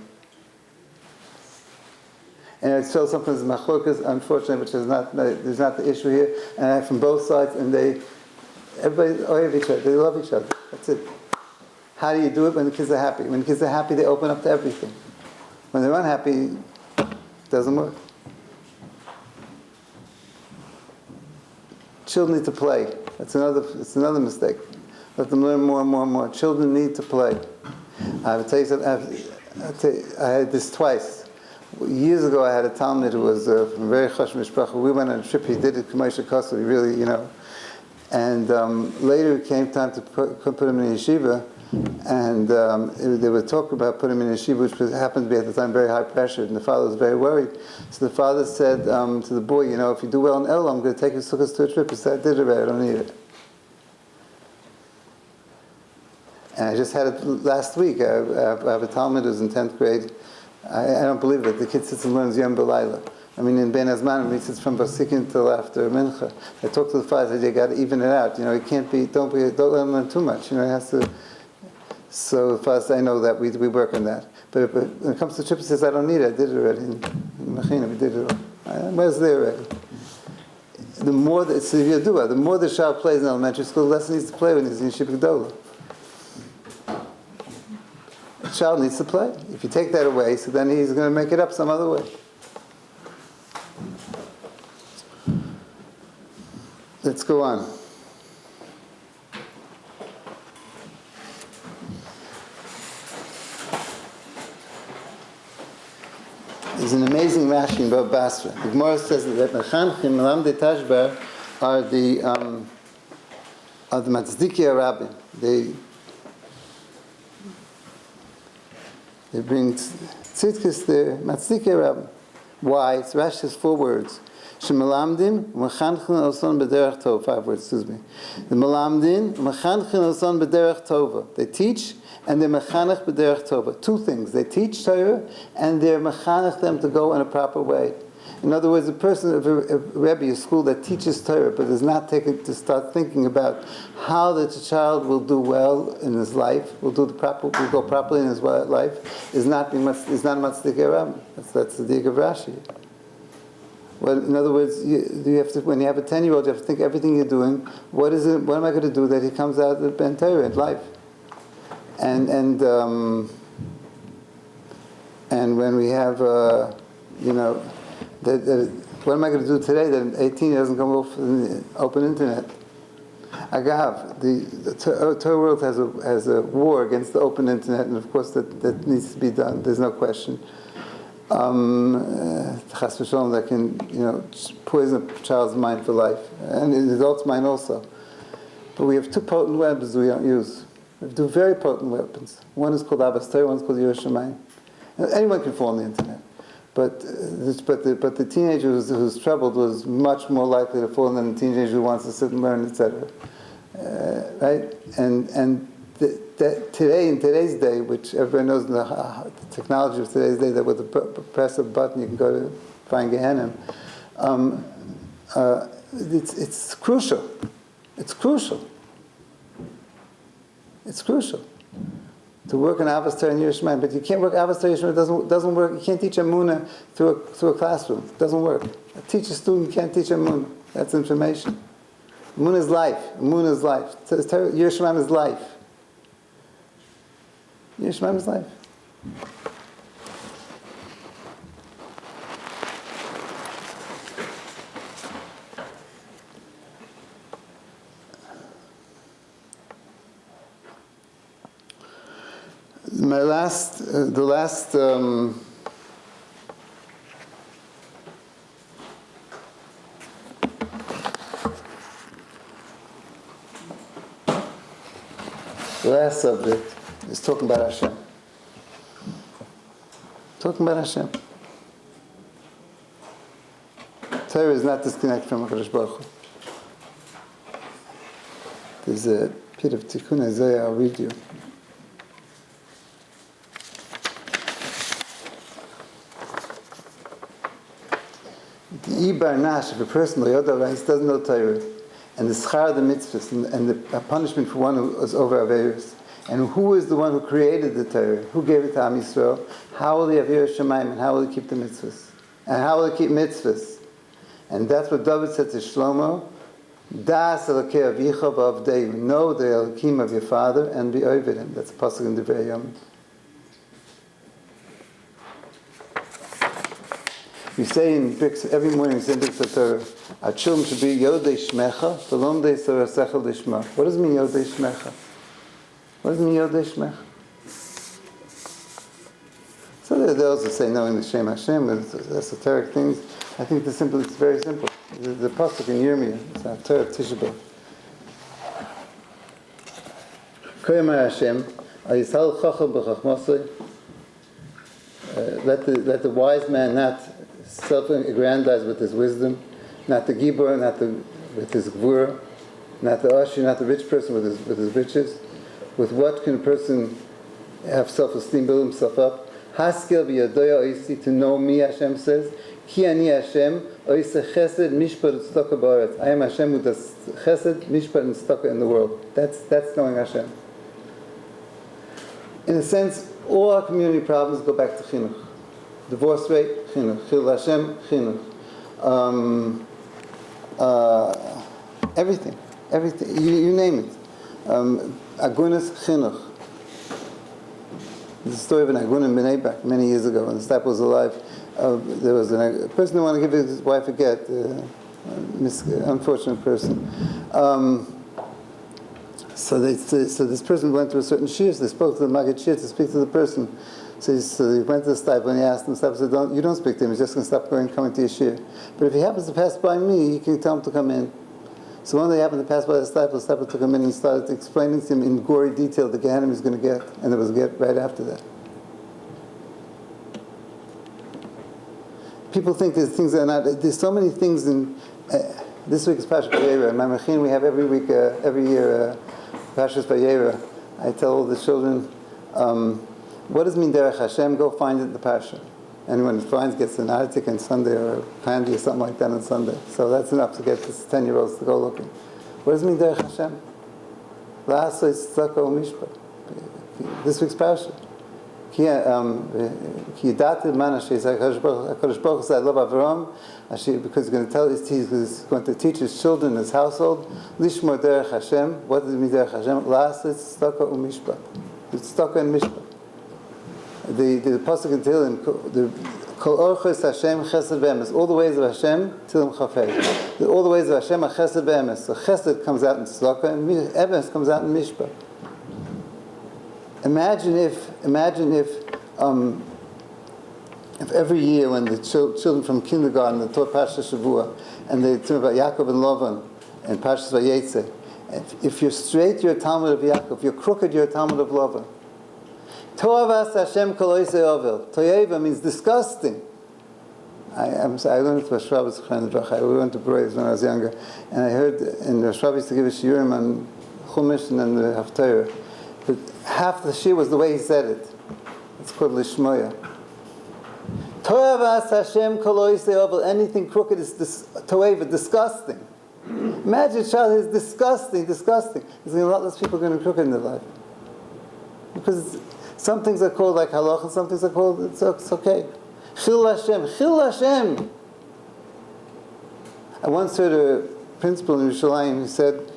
And it's still sometimes machlokas, unfortunately, which is not the issue here. And from both sides, and everybody love each other. They love each other. That's it. How do you do it when the kids are happy? When the kids are happy, they open up to everything. When they're unhappy, it doesn't work. Children need to play. It's another mistake. Let them learn more and more and more. Children need to play. I will tell you something. I had this twice. Years ago, I had a Talmud who was from very chosh mishpacha. We went on a trip. He did it Kamesha Kosa. He really, And later it came time to put him in a yeshiva, and they were talking about putting him in a yeshiva, which happened to be at the time very high pressured, and the father was very worried. So the father said to the boy, if you do well in El, I'm going to take you sukkahs to a trip. He said, I did it already, I don't need it. And I just had it last week. I have a Talmud who's in 10th grade. I don't believe it. The kid sits and learns Yom B'Layla. I mean, in Ben Azman, he sits from Basikin till after Mincha. I talked to the father. I said, you got to even it out. It can't be. Don't let him learn too much. It has to. So the father said, I know that we work on that. But when it comes to trips, he says, I don't need it. I did it already. In Mechina, we did it all. I was there already. The more the child plays in elementary school, the less he needs to play when he's in Yeshiva Gedolah. The child needs to play. If you take that away, so then he's going to make it up some other way. Let's go on. There's an amazing Rashi in Bab Basra. The Gemara says that Mechanchim Malam de Tashbar are the Matzdiki Rabbim. They bring tzidkis there, Matzdiki Rabbim. Why? It's Rashi has 4 words. Shemalamdim, Mechanchin Oson B'derech Tov. 5 words, excuse me. The Melamdim, Mechanchin Oson B'derech Tova. They teach and they're Mechanech B'derech Tova. 2 things. They teach Torah and they're Mechanech them to go in a proper way. In other words, a person, a Rebbe, a school that teaches Torah but does not take it to start thinking about how the child will do well in his life, will go properly in his life, is not a Matzdik Ram. That's the dig of Rashi. Well, in other words, you have to, when you have a 10-year-old, you have to think everything you're doing. What am I going to do that he comes out with Ben Torah in life? And when we have, what am I going to do today that at 18 doesn't come off the open internet? Agav, the Torah world has a war against the open internet, and of course that needs to be done. There's no question. Chas v'shalom, that can poison a child's mind for life, and an adult's mind also. But we have two potent weapons we don't use. We have two very potent weapons. One is called Abbas Torah, one is called Yiras Shamayim. Anyone can fall on the internet, but the teenager who's troubled was much more likely to fall than the teenager who wants to sit and learn, etc. Right? And today, in today's day, which everybody knows the technology of today's day, that with a press of a button you can go to find Gehenna. It's crucial. It's crucial. It's crucial to work in Avos Torah and Yiras Shamayim, but you can't work Avos Torah. It doesn't work. You can't teach Emunah through a classroom. It doesn't work. A teacher student can't teach Emunah. That's information. Emunah is life. Emunah is life. Yiras Shamayim is life. Yiras Shamayim is life. The last subject is talking about Hashem. Talking about Hashem. Torah is not disconnected from HaKadosh Baruch Hu. There's a bit of Tikkun Isaiah, I'll read you. The Ibar Nash, if a person doesn't know Torah, and the schar the mitzvahs, and the punishment for one who is over Averis, and who is the one who created the Torah, who gave it to Am Yisrael, how will he have Yiras Shamayim, and how will he keep the mitzvahs? And how will he keep mitzvahs? And that's what David said to Shlomo, Das Elokei Avicha B'Avdei, know the Elokim of your father, and be over him. That's a pasuk in Divrei Yom. We say in Bix, every morning we say in Bix Torah, our children should be Yodei Shmecha, V'lomdei Sorasecha Lishma. What does it mean Yodei Shmecha? What does it mean Yodei Shmecha? So there are those who say knowing the Shem Hashem, esoteric things. I think it's very simple. The pasuk in Yirmiyah, it's our Torah Tisha B'Av. Koyamar Hashem, Ayisal Chacham B'Chachmasei. Let the wise man not self-aggrandize with his wisdom, not the gibor, with his gvura, not the ashir, not the rich person with his riches. With what can a person have self-esteem, build himself up? Haskell v'yadoya oisi, to know me, Hashem says. Ki ani Hashem, oisa chesed, mishpat tzedakah ba'aretz. I am Hashem who does chesed, mishpat and tzedakah in the world. That's knowing Hashem. In a sense, all our community problems go back to chinuch. Divorce rate, chinuch. Chil Hashem, chinuch. Everything. You name it. Agunas, chinuch. There's a story of an agun in Bnei Brak many years ago when the Stapp was alive. There was a person who wanted to give his wife a get, unfortunate person. So this person went to a certain shiur. They spoke to the Maggid shiur to speak to the person. So he went to the Stapp and he asked him. The Stapp said, "You don't speak to him. He's just going to stop coming to your shiur. But if he happens to pass by me, you can tell him to come in." So one day he happened to pass by the Stapp took him in and started explaining to him in gory detail the Gehenna he's going to get, and there was a get right after that. People think there's things that are not. There's so many things in. This week is Parshas Vayera. In my Mechina we have every year Parshas Vayera. I tell all the children, what does it mean Derech Hashem? Go find it in the Parsha. Anyone who finds gets an artic on Sunday or a candy or something like that on Sunday. So that's enough to get this 10-year-olds to go looking. What does it mean, Derech Hashem? La'aseh tzedakah u'mishpat. This week's parasha. Ki yadativ man asher HaKadosh Baruch Hu said, Rabbi Avrohom, because he's going to teach his children, his household, Lishmor Derech Hashem. What does it mean, Derech Hashem? La'aseh tzedakah u'mishpat. It's tzedakah and mishpat. The pasuk in Tehillim, the Kol Orchos Hashem Chesed Be'emes, all the ways of Hashem, Tehillim Chafei. All the ways of Hashem are Chesed Be'emes. So Chesed comes out in tzedakah, and Emes comes out in mishpat. Imagine if every year when the children from kindergarten they taught Parshas Shavua, and they talk about Yaakov and Lavan and Parshas Vayetze, if you're straight, you're a Talmud of Yaakov. If you're crooked, you're a Talmud of Lavan. Toavas Hashem kol oisei ovel. Toyeva means disgusting. I learned it to Rosh Hashanah. We went to parades when I was younger, and I heard in Rosh Hashanah used to give a shiurim on Chumash and then the Haftarah. But half the shiur was the way he said it. It's called Lishmoya. Toavas Hashem kol oisei ovel. Anything crooked is toeva, disgusting. Imagine a child who's disgusting. There's a lot less people going to be crooked in their life. Because some things are called like halach, and some things are called, it's okay. Chil Hashem. I once heard a principal in Yerushalayim who said,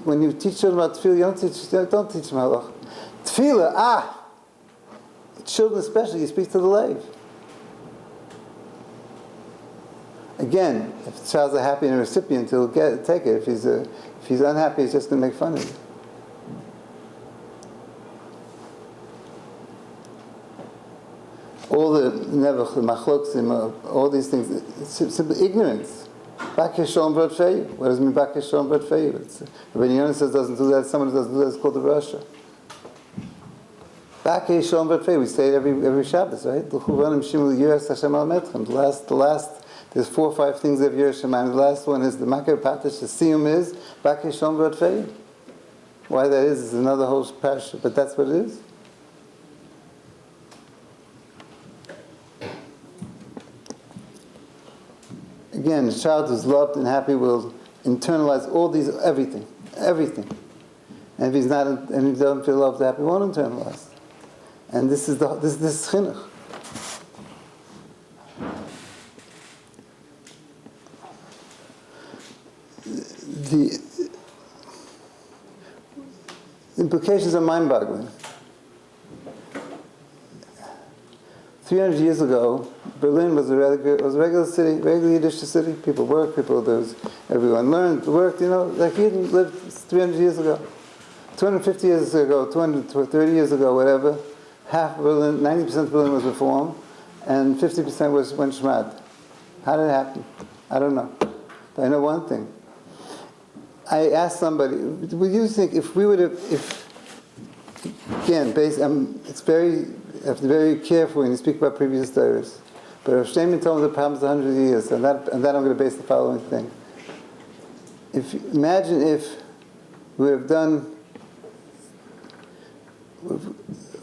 when you teach children about tefillah, don't teach them halach. Tefillah, children especially, you speak to the lave. Again, if the child's a happy and a recipient, he'll take it. If he's unhappy, he's just going to make fun of it. All the nevach, the machloksim, all these things, it's simply ignorance. Bakeh shalom b'rod feyu. What does it mean, bakeh shalom b'rod feyu? Rabbi Yonah says doesn't do that. Someone who doesn't do that is called a rasha. Bakeh shalom b'rod feyu. We say it every Shabbos, right? The last. There's 4 or 5 things of Yiras Shamayim. The last one is the makar patish. The siyum is bakeh shalom b'rod feyu. Why that is another whole parasha, but that's what it is. Again, a child who's loved and happy will internalize all these, everything. And if he's not, and he doesn't feel loved and happy, he won't internalize. And this is this chinuch. The implications are mind-boggling. 300 years ago, Berlin was a regular city, regular Yiddish city. People worked, everyone learned, worked, like Eden lived 300 years ago. 250 years ago, 230 years ago, whatever, half of Berlin, 90% of Berlin was Reform, and 50% went Shmad. How did it happen? I don't know. But I know one thing. I asked somebody, would you think if we would have, again, it's very, you have to be very careful when you speak about previous stories. But Rav Shteinman told me the problem's 100 years, and that I'm going to base the following thing. Imagine if we would have done,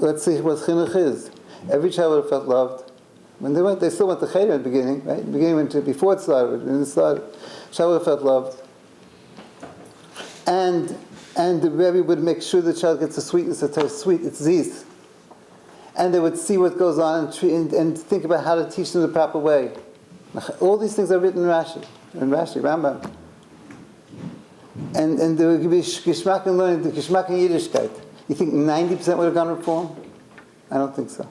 let's see what chinuch is. Every child would have felt loved. When they still went to cheder at the beginning, right? The beginning before it started, when it started, child would have felt loved. And the Rebbe would make sure the child gets the sweetness of Torah, sweet, it's zis. And they would see what goes on and think about how to teach them the proper way. All these things are written in Rashi, Rambam. And there would be Geschmack in learning, the Geschmack in Yiddishkeit. You think 90% would have gone Reform? I don't think so.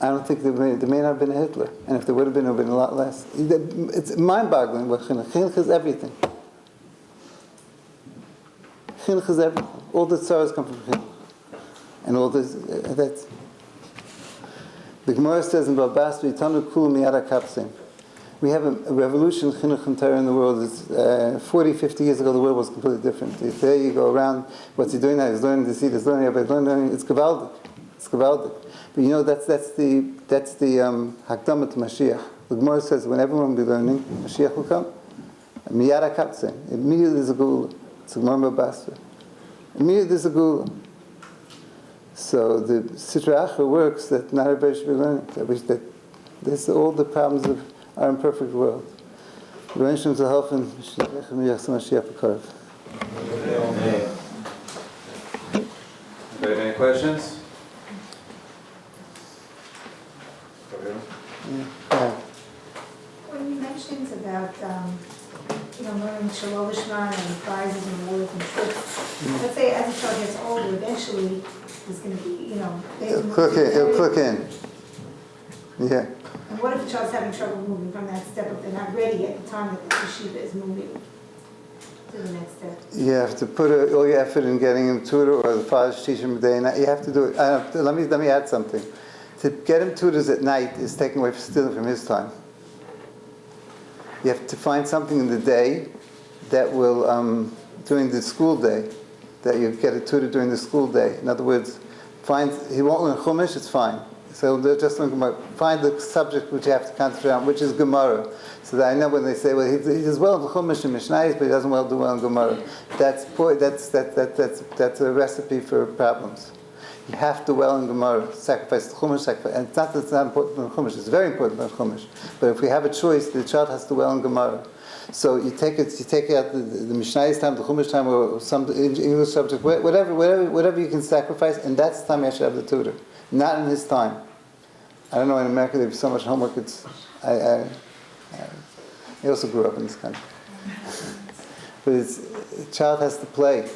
I don't think there may not have been a Hitler. And if there would have been, it would have been a lot less. It's mind-boggling what chinuch. Chinuch is everything. Chinuch is everything. All the tzaras come from chinuch. And all this, that's... The Gemara says in Babas, we have a revolution, chinuch and Torah in the world. It's 40, 50 years ago, the world was completely different. Today you go around, what's he doing now? He's learning to see, he's learning, it's gewaldig. It's gewaldig. But that's the hakdama to Mashiach. The Gemara says when everyone will be learning, Mashiach will come. Miyara kapse. Immediately there's a gula. It's a Gemara Babas. Immediately there's a gula. So the Sitra Achra works that not everybody should be learning. That this all the problems of our imperfect world. Rabbeim Shem to help and Any questions? When you mentioned about, learning Shalom Lishma and prizes and awards and trips, let's say as a child gets older, eventually there's going to be, It'll click in. Yeah. And what if the child's having trouble moving from that step if they're not ready at the time that the yeshiva is moving to the next step? You have to put all your effort in getting him tutor or the father's teacher day and night. You have to do it. Let me add something. To get him tutors at night is taking away, stealing from his time. You have to find something in the day that will, during the school day, that you get a tutor during the school day. In other words, he won't learn Chumash, it's fine. So they'll just learn Gemara. Find the subject which you have to concentrate on, which is Gemara. So that I know when they say, well, he does well in Chumash and Mishnayos, but he doesn't do well in Gemara. That's a recipe for problems. You have to well in Gemara, sacrifice the Chumash, and it's not that it's not important in Chumash, it's very important in Chumash. But if we have a choice, the child has to well in Gemara. So you take out the Mishnayos time, the Chumash time, or some English subject, whatever you can sacrifice, and that's the time you should have the tutor, not in his time. I don't know, in America there's so much homework. I also grew up in this country, but the child has to play.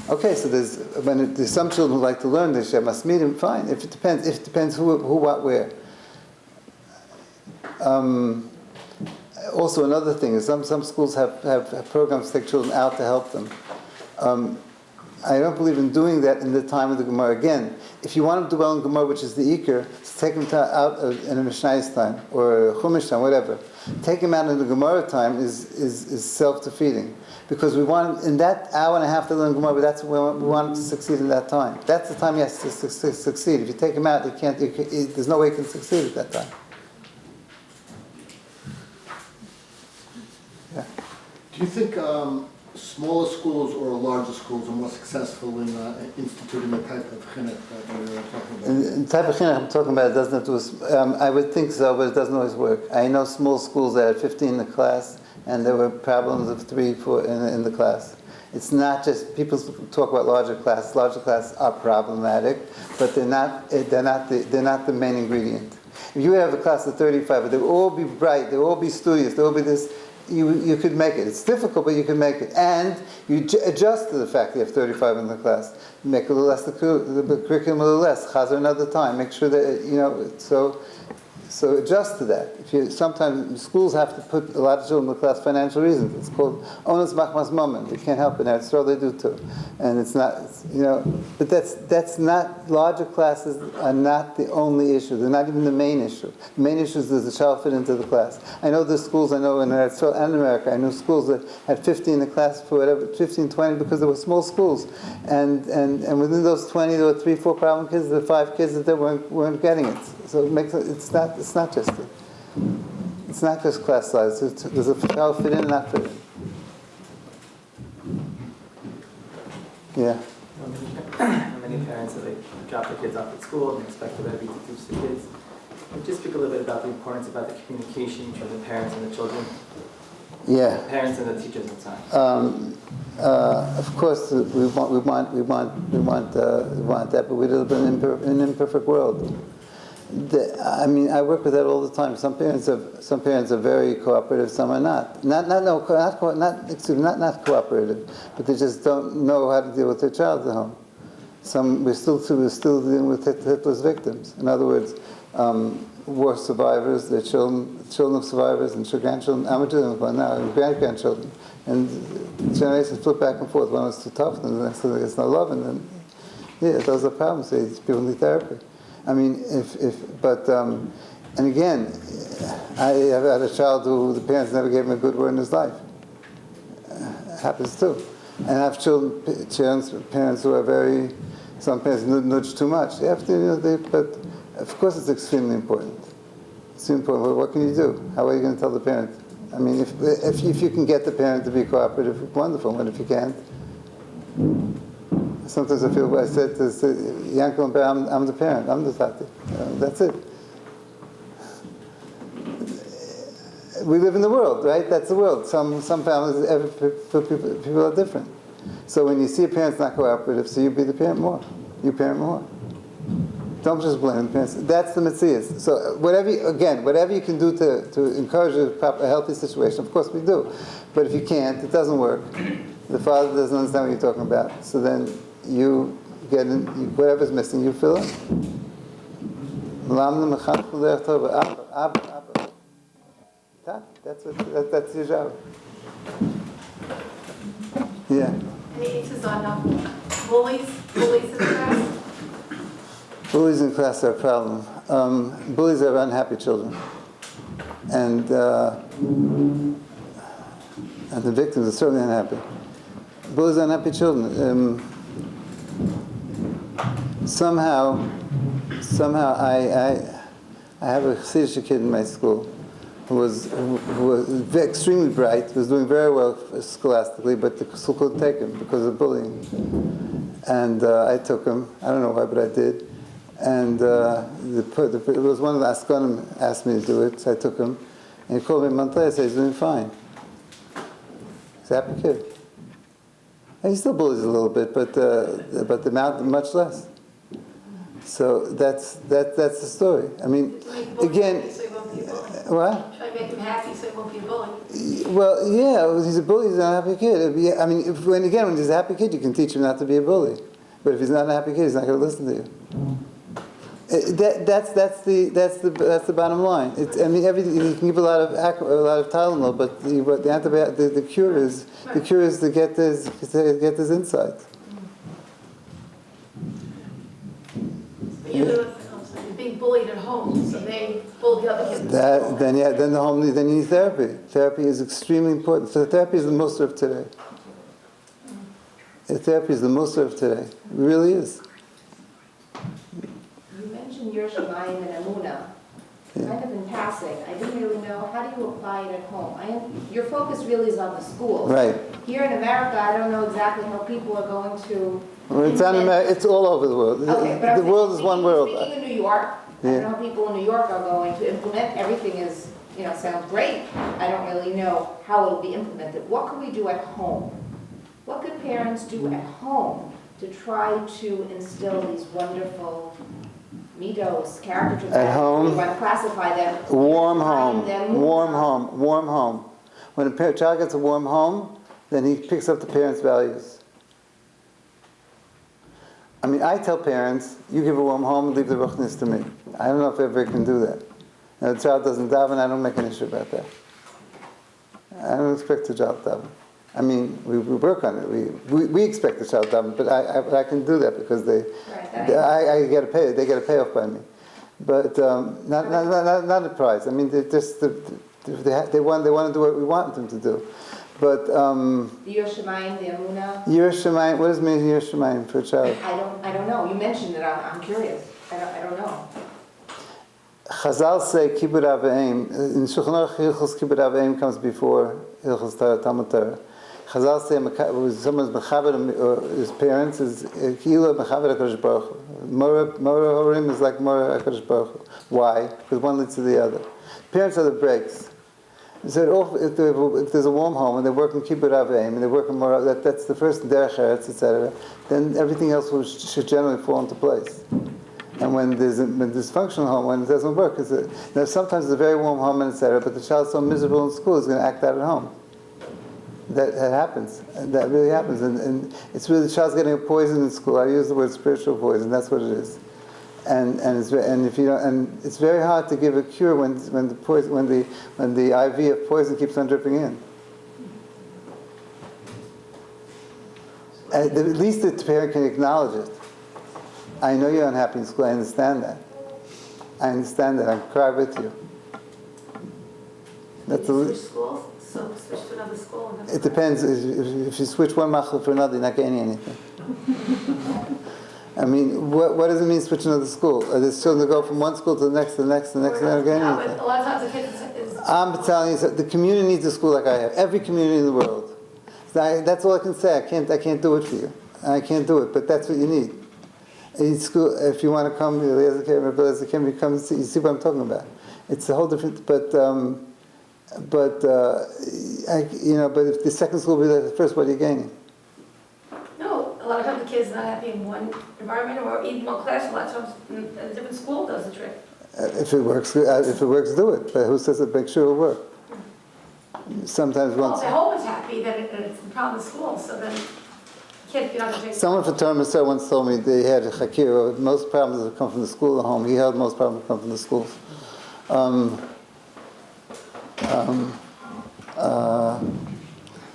Okay, so there's some children who like to learn this. Must meet him. Fine. If it depends who, what, where. Also, another thing is some schools have programs to take children out to help them. I don't believe in doing that in the time of the Gemara. Again, if you want them to do well in Gemara, which is the Iker, so take them out in a Mishnayos time or a Chumash time, whatever. Take them out in the Gemara time is self-defeating. Because we want, in that hour and a half to learn Gemara, we want him to succeed in that time. That's the time he has to succeed. If you take him out, there's no way he can succeed at that time. Yeah. Do you think smaller schools or larger schools are more successful in instituting the type of chinuch that we're talking about? And the type of chinuch I'm talking about, it doesn't have to, I would think so, but it doesn't always work. I know small schools that had 15 in the class, and there were problems of 3, 4 in the class. It's not just, people talk about larger classes. Larger classes are problematic, but they're not the main ingredient. If you have a class of 35, they will all be bright, they will all be studious, they will be this, you could make it. It's difficult, but you can make it. And you adjust to the fact that you have 35 in the class. Make a little less, the curriculum a little less, chazar another time. Make sure that, so adjust to that. Sometimes schools have to put a lot of children in the class for financial reasons. It's called onus machmas moment. They can't help it. Now, so they do too. And it's not, but that's not, larger classes are not the only issue. They're not even the main issue. The main issue is does the child fit into the class. I know there's schools, in Israel and America, I know schools that had 50 in the class for whatever, 15, 20, because they were small schools. And within those 20, there were 3, 4 problem kids, there were 5 kids that they weren't getting it. So it's not just class size. Does a child fit in or not fit in? Yeah. Many parents drop their kids off at school and expect the Rebbe to teach the kids. Just speak a little bit about the importance about the communication between the parents and the children. Yeah. The parents and the teachers at times. Of course, we want that, but we live in an imperfect world. I work with that all the time. Some parents are very cooperative, some are not. Not cooperative, but they just don't know how to deal with their child at home. We're still dealing with Hitler's victims. In other words, war survivors, their children of survivors, and grandchildren. I'm dealing with now, and great-grandchildren. And generations flip back and forth. One was too tough, and the next one gets no love, and then, those are problems. People need therapy. And again, I have had a child who the parents never gave him a good word in his life. Happens too. And I have parents who are some parents nudge too much. They have to, but of course it's extremely important. It's important. Well, what can you do? How are you going to tell the parent? If you can get the parent to be cooperative, wonderful. But if you can't, Sometimes I feel, I said to Yankel and Bear, I'm the parent, I'm the tati. That's it. We live in the world, right? That's the world. Some families, people are different. So when you see a parent's not cooperative, so you be the parent more. You parent more. Don't just blame the parents. That's the Metzias. So whatever you can do to encourage a healthy situation, of course we do. But if you can't, it doesn't work. The father doesn't understand what you're talking about. So then you get in, whatever's missing, you fill in. That's your job. Yeah. Any answers on bullies in the class? Bullies in class are a problem. Bullies are unhappy children. And the victims are certainly unhappy. Bullies are unhappy children. Somehow I have a Chassidish kid in my school who was extremely bright, was doing very well scholastically, but the school couldn't take him because of bullying. And I took him. I don't know why, but I did. And it was one of the Askanim asked me to do it, so I took him. And he called me a month later and said, he's doing fine. He's a happy kid. And he still bullies a little bit, but the amount much less. So that's the story. I mean, again, what? Try to make him happy so he won't be a bully. Well, yeah, he's a bully. He's not a happy kid. I mean, when he's a happy kid, you can teach him not to be a bully. But if he's not a happy kid, he's not going to listen to you. That's the bottom line. I mean, everything you can give a lot of Tylenol, but the cure is to get this insight. You're being bullied at home, so they bully the other kids. Then you need therapy. Therapy is extremely important. So therapy is the most of today. Therapy is the most of today. It really is. You mentioned your Shemayim and Emunah, kind of in passing. I didn't really know, how do you apply it at home? Your focus really is on the schools. Right. Here in America, I don't know exactly how people are going to... It's all over the world. Okay, but the world is one world. Speaking of New York, I don't know how people in New York are going to implement. Everything is, sounds great. I don't really know how it will be implemented. What can we do at home? What could parents do at home to try to instill these wonderful midos, character traits? At home? We want to classify them. Warm home. When a child gets a warm home, then he picks up the parents' values. I mean, I tell parents, you give a warm home and leave the ruchnis to me. I don't know if everybody can do that. Now, the child doesn't daven, I don't make an issue about that. I don't expect the child to daven. I mean, we work on it. We expect the child to daven, but I can do that because I get a pay. They get a payoff by me, but not a prize. I mean, they want to do what we want them to do. But the Yir Shemayim, the Emunah. Yir Shemayim. What does it mean Yir Shemayim for a child? I don't know. You mentioned it. I'm curious. I don't know. Chazal say Kibbud Avim. In Shulchan Aruch, Halichos Avim comes before Halichos Talmud Torah. Chazal say when someone's mechaber his parents is Kila mechaber HaKadosh Baruch Hu. Mora Horim is like Mora HaKadosh Baruch Hu. Why? Because one leads to the other. Parents are the brakes. So if there's a warm home and they work in Kibbud Avim and they work in Mora, that's the first derech eretz, etc. Then everything else should generally fall into place. And when there's a dysfunctional home, when it doesn't work, now sometimes it's a very warm home and etc. But the child's so miserable in school, he's going to act out at home. That happens. That really happens, and it's really the child's getting a poison in school. I use the word spiritual poison. That's what it is. And if you don't, and it's very hard to give a cure when the IV of poison keeps on dripping in. At least the parent can acknowledge it. I know you're unhappy in school. I understand that. I cry with you. That's switch schools? So switch to another school? It depends. If you switch one machal for another, you're not getting anything. I mean, what does it mean switch another school? Are these children to go from one school to the next, and not getting anything? A lot of times the kids is... I'm telling you, the community needs a school like I have. Every community in the world. That's all I can say. I can't do it for you. I can't do it, but that's what you need. In school, if you want to come, Rabbi Eliezer you come and see, you see what I'm talking about. It's a whole different, but if the second school will be like the first, what are you gaining? No, a lot of times the kids not happy in one environment or even one class. A lot of times a different school does the trick. If it works, do it. But who says it? Make sure it'll work. Sometimes Well, once. if the home is happy, then it's the problem in school. So then kids, you're not going to take. Someone from Torah Masar once told me they had a Chakir. Most problems that come from the school at home. He held most problems come from the schools.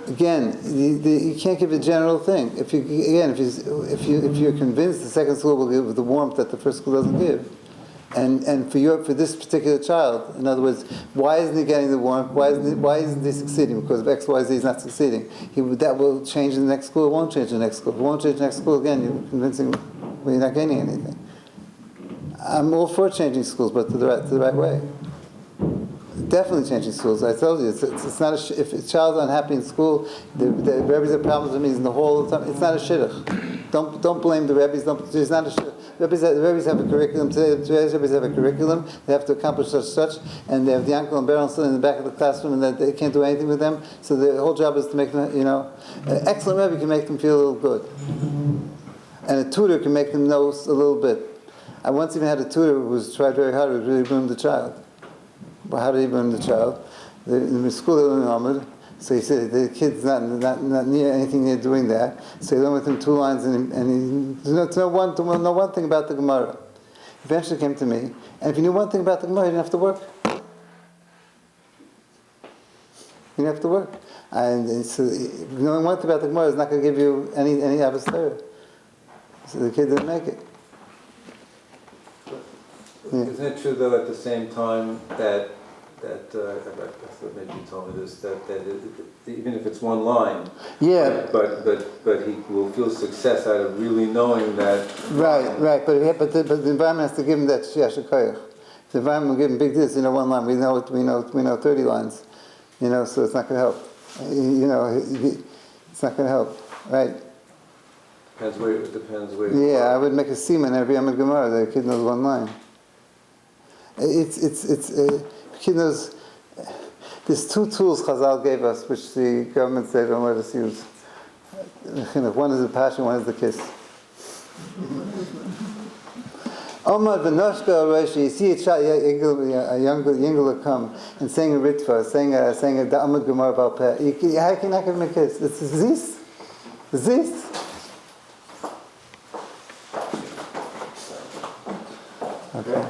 Again, you can't give a general thing. If you're convinced the second school will give the warmth that the first school doesn't give, and for this particular child, in other words, why isn't he getting the warmth? Why isn't he succeeding? Because of X, Y, Z, he's not succeeding. That will change in the next school. It won't change in the next school. If it won't change in the next school again, you're convincing. Well, you're not gaining anything. I'm all for changing schools, but to the right way. Definitely changing schools. I told you, it's not if a child's unhappy in school, the Rebbe's have problems with me in the whole time. It's not a shidduch. Don't blame the Rebbe's. It's not a shidduch. The Rebbe's have a curriculum today. Today's Rebbe's have a curriculum. They have to accomplish such, and they have the uncle and Beryl sitting in the back of the classroom, and they can't do anything with them. So the whole job is to make them, an excellent Rebbe can make them feel a little good, and a tutor can make them know a little bit. I once even had a tutor who was tried very hard to really ruin the child. Well, how did he burn the child? In the school they learned Amud, so he said the kid's not near anything near doing that. So he learned with him 2 lines, and he know one thing about the Gemara. He eventually came to me, and if you knew one thing about the Gemara, you didn't have to work. You didn't have to work. And so knowing one thing about the Gemara is not going to give you any Abbas Torah. So the kid didn't make it. Yeah. Isn't it true, though, at the same time that I thought maybe you told me this, that even if it's one line, yeah, but he will feel success out of really knowing that. Right. But the environment has to give him that shashikoyach. The environment will give him big deals. One line. We know 30 lines. So it's not going to help. It's not going to help, right? Depends where. Yeah, I would make a seaman every Amud Gemara. The kid knows one line. Kid knows. There's 2 tools Chazal gave us, which the government said don't let us use. One is the passion, one is the kiss. Omar v'noshka Roshi, you see a young yingler come and saying a ritva, saying a Amud Gemara Baal Peh. How can I give him a kiss? It's zis. Okay.